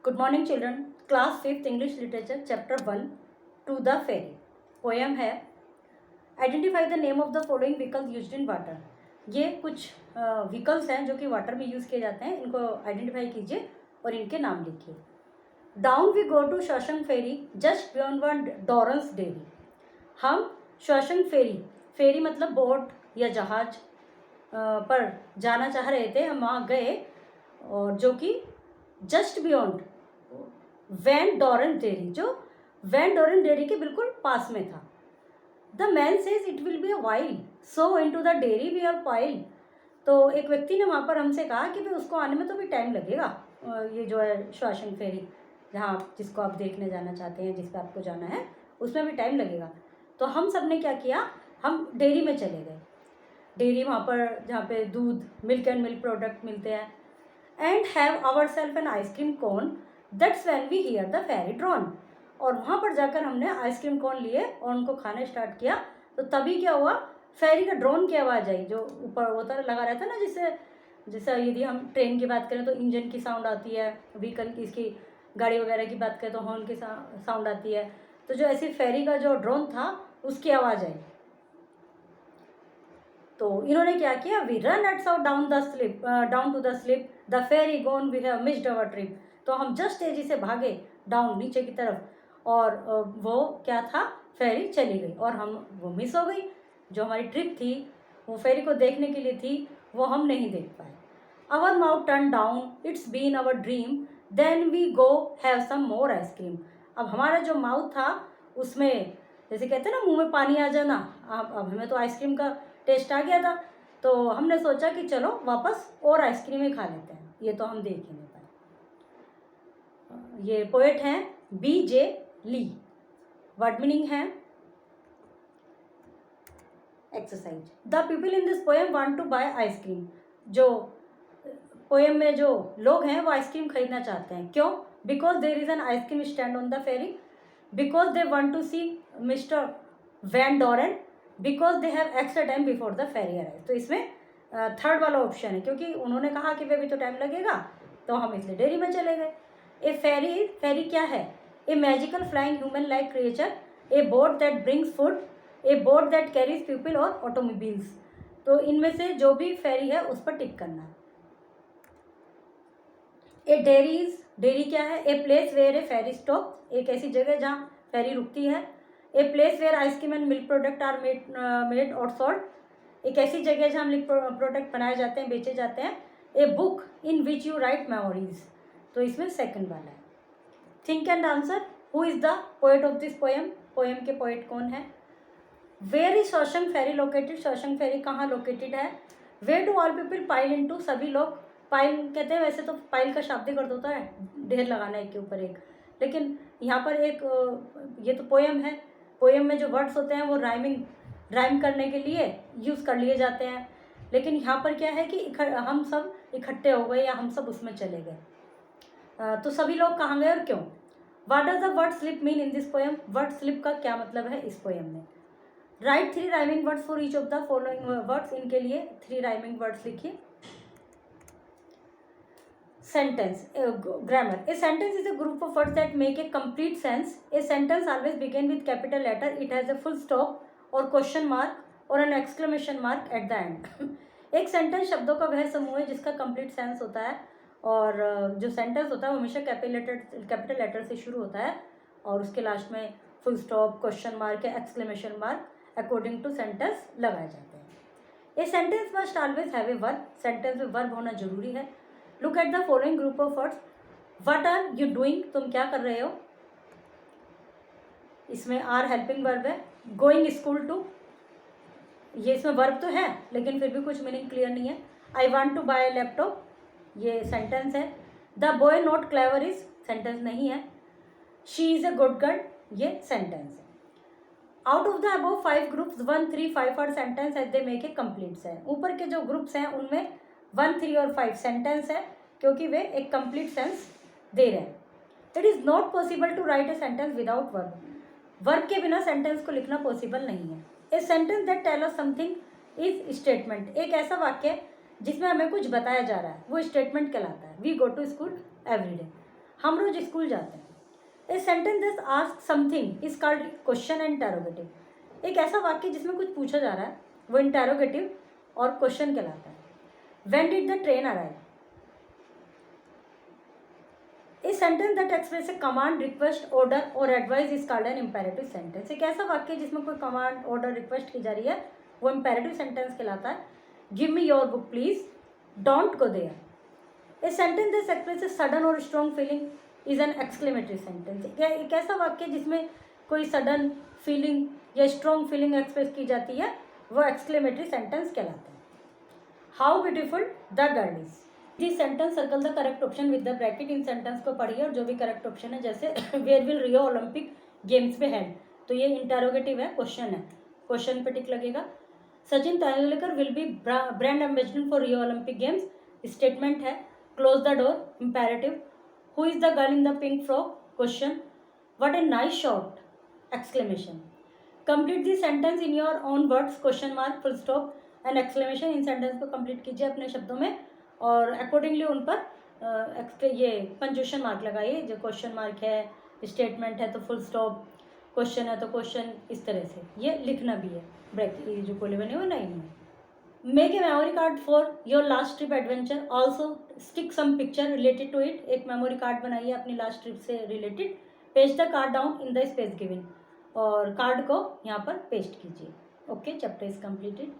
Good morning children. Class 5th English Literature Chapter 1 To the Fairy. Poem है Identify the name of the following vehicles used in water. ये कुछ vehicles हैं जो कि water में use किए जाते हैं. इनको आइडेंटिफाई कीजिए और इनके नाम लिखिए. Down we go to Shawshank ferry just beyond one Dorrance dairy. हम शॉशंक फेरी मतलब बोट या जहाज पर जाना चाह रहे थे. हम वहाँ गए और जो कि just beyond Van Doren dairy, जो वैन डॉरेन डेयरी के बिल्कुल पास में था. The man says it will be a while so in to the dairy we are pile. तो एक व्यक्ति ने वहाँ पर हमसे कहा कि भाई उसको आने में तो भी टाइम लगेगा. ये जो है शॉशंक फेरी जहाँ जिसको आप देखने जाना चाहते हैं, जिस पर आपको जाना है, उसमें भी टाइम लगेगा. तो हम सब ने क्या किया, हम डेयरी में चले गए. डेयरी वहाँ पर जहाँ पे दूध, मिल्क एंड मिल्क प्रोडक्ट मिलते हैं. And have our self an ice cream cone that's when we hear the ferry drawn. और वहाँ पर जाकर हमने आइसक्रीम कोन लिए और उनको खाने स्टार्ट किया. तो तभी क्या हुआ, फेरी का ड्रोन की आवाज़ आई, जो ऊपर होता लगा रहता है ना, जिससे जैसे यदि हम ट्रेन की बात करें तो इंजन की साउंड आती है, व्हीकल की, इसकी गाड़ी वगैरह की बात करें तो हॉर्न की साउंड आती है. तो जो ऐसी फेरी का जो ड्रोन था उसकी आवाज़ आई. तो इन्होंने क्या किया, we run at south down to the slip the ferry gone we have missed our trip. तो हम जस्ट तेजी से भागे डाउन, नीचे की तरफ, और वो क्या था, फेरी चली गई और वो मिस हो गई. जो हमारी ट्रिप थी वो फेरी को देखने के लिए थी, वो हम नहीं देख पाए. Our mouth turn down it's been our dream then we go have some more ice cream. अब हमारा जो माउथ था उसमें, जैसे कहते हैं ना, मुंह में पानी आ जाना, अब हमें तो आइसक्रीम का टेस्ट आ गया था. तो हमने सोचा कि चलो वापस और आइसक्रीम ही खा लेते हैं, ये तो हम देख ही नहीं पाए. ये पोएट हैं B.J. ली. वर्ड मीनिंग है exercise. The people in this poem want to buy ice cream. जो पोएम में जो लोग हैं वो आइसक्रीम खरीदना चाहते हैं. क्यों? Because there is an ice cream stand on the ferry, because they want to see mister Van Doren, because they have extra time before the ferry arrive. तो इसमें थर्ड वाला ऑप्शन है, क्योंकि उन्होंने कहा कि अभी तो टाइम लगेगा, तो हम इसलिए डेयरी में चले गए. ए फेरी क्या है? ए magical flying human like creature, A boat that brings food, A boat that carries people और ऑटोमोबाइल्स. तो इनमें से जो भी फेरी है उस पर टिक करना है. ए डेयरी क्या है? A place where a ferry stop, एक ऐसी जगह जहाँ फेरी रुकती है. A place where ice cream and milk product are made और सोल्ड, एक ऐसी जगह जहाँ मिल्क प्रोडक्ट बनाए जाते हैं, बेचे जाते हैं. A book in which you write memories. तो इसमें सेकंड वाला है. Think and answer. Who is the poet of this poem? Poem के पोएट कौन है? Where is Shawshank ferry located? Shawshank ferry कहाँ लोकेटेड है? Where do all people pile into? सभी लोग पाइल कहते हैं. वैसे तो पाइल का शाब्दिक अर्थ होता है ढेर लगाना एक के ऊपर एक, लेकिन यहाँ पर एक ये तो पोएम है. पोएम में जो वर्ड्स होते हैं वो राइम करने के लिए यूज़ कर लिए जाते हैं. लेकिन यहाँ पर क्या है कि हम सब इकट्ठे हो गए या हम सब उसमें चले गए. तो सभी लोग कहाँ गए और क्यों? What does the word slip mean in this poem? Word slip का क्या मतलब है इस पोएम में? Right 3 rhyming words for each of the following words. इनके लिए 3 राइमिंग वर्ड्स लिखिए. Sentence. Grammar. A sentence is a group of words that make a complete sense. A sentence always begin with capital letter. It has a full stop or question mark or an exclamation mark at the end. एक sentence शब्दों का वह समूह है जिसका complete sense होता है, और जो सेंटेंस होता है वो हमेशा कैपिटल लेटर से शुरू होता है और उसके लास्ट में फुल स्टॉप, क्वेश्चन मार्क या exclamation mark according to sentence लगाए जाते हैं. A sentence must always have a verb. Sentence में वर्ब होना जरूरी है. Look at the following group of words. What are you doing? तुम क्या कर रहे हो? इसमें आर हेल्पिंग वर्ब है. गोइंग स्कूल टू, ये इसमें वर्ब तो है लेकिन फिर भी कुछ मीनिंग क्लियर नहीं है. I want to buy laptop, ये सेंटेंस है. The boy not clever is, sentence नहीं है. She is a good girl, ये सेंटेंस है. Out of the above 5 groups 1, 3, 5 are sentence as they make a complete sense. ऊपर के जो groups हैं उनमें 1, 3 और 5 सेंटेंस है क्योंकि वे एक कंप्लीट सेंस दे रहे हैं. It is not possible to write a sentence without verb. Verb के बिना सेंटेंस को लिखना पॉसिबल नहीं है. A sentence that tell us something is statement. एक ऐसा वाक्य जिसमें हमें कुछ बताया जा रहा है वो स्टेटमेंट कहलाता है. We go to school every day. हम रोज स्कूल जाते हैं। A sentence this ask something is called question and interrogative. एक ऐसा वाक्य जिसमें कुछ पूछा जा रहा है वो इंटेरोगेटिव और क्वेश्चन कहलाता है। When did the train arrive? A sentence that express a command, request, order और advice is called an imperative sentence. एक ऐसा वाक्य जिसमें कोई कमांड, ऑर्डर, रिक्वेस्ट की जा रही है वो इंपेरेटिव सेंटेंस कहलाता है। Give me your book please, don't go there. A sentence that express a sudden और strong feeling is an exclamatory sentence. एक ऐसा वाक्य जिसमें कोई सडन फीलिंग या स्ट्रॉन्ग फीलिंग एक्सप्रेस की जाती है वो एक्सक्लेमेटरी सेंटेंस कहलाता है। How beautiful the girl is. This sentence circle the correct option with the bracket. इन सेंटेंस को पढ़िए और जो भी करेक्ट ऑप्शन है, जैसे where will Rio Olympic games में हेल्ड, तो ये इंटेरोगेटिव है, क्वेश्चन है, क्वेश्चन पे टिक लगेगा। Sachin Tendulkar will be brand ambassador for Rio Olympic games, statement है। Close the door, imperative. Who is the girl in the pink frock, question. What a nice shot, exclamation. Complete this sentence in your own words, question mark, full stop and exclamation. इन sentence को complete कीजिए अपने शब्दों में और accordingly उन पर ये पंक्चुएशन मार्क लगाइए। जो क्वेश्चन मार्क है, स्टेटमेंट है तो फुल स्टॉप, क्वेश्चन है तो क्वेश्चन, इस तरह से ये लिखना भी है। ब्रैकेट ये जो कोले बने हुए ना इनमें। Make a memory card for your last trip adventure, also stick some picture related to it. एक मेमोरी कार्ड बनाइए अपनी लास्ट ट्रिप से related. Paste the card down in the space given, और कार्ड को यहाँ पर पेस्ट कीजिए। Okay, chapter is completed.